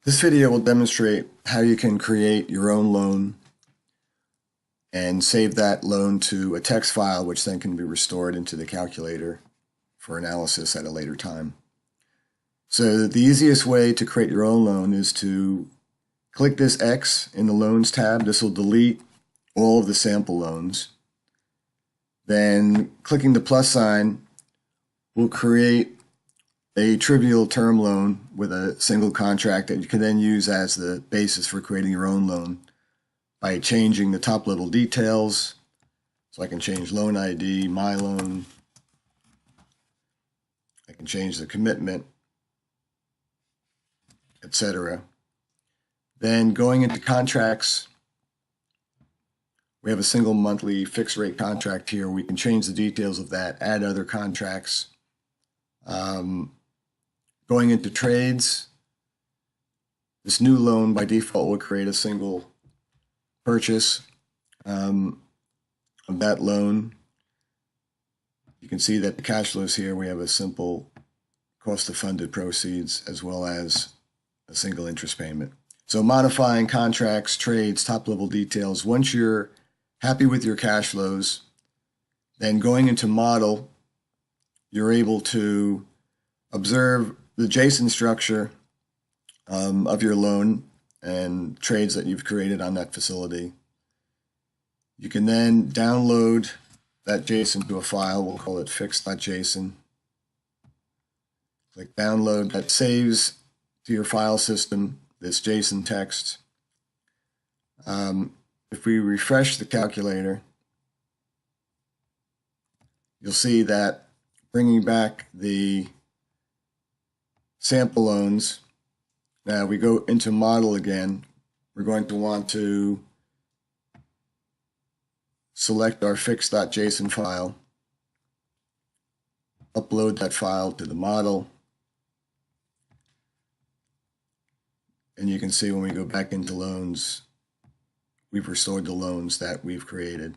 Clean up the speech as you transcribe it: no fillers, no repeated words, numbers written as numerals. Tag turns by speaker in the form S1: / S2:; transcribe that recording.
S1: This video will demonstrate how you can create your own loan and save that loan to a text file, which then can be restored into the calculator for analysis at a later time. So the easiest way to create your own loan is to click this X in the Loans tab. This will delete all of the sample loans. Then clicking the plus sign will create a trivial term loan with a single contract that you can then use as the basis for creating your own loan by changing the top level details. So I can change loan ID, my loan. I can change the commitment, etc. Then going into contracts, we have a single monthly fixed rate contract here. We can change the details of that, add other contracts. Going into trades, this new loan by default will create a single purchase of that loan. You can see that the cash flows here, we have a simple cost of funded proceeds as well as a single interest payment. So modifying contracts, trades, top level details. Once you're happy with your cash flows, then going into model, you're able to observe the JSON structure of your loan and trades that you've created on that facility. You can then download that JSON to a file. We'll call it fix.json. Click download. That saves to your file system this JSON text. If we refresh the calculator, you'll see that bringing back the sample loans. Now we go into model again. We're going to want to select our fix.json file, upload that file to the model, and you can see when we go back into loans, we've restored the loans that we've created.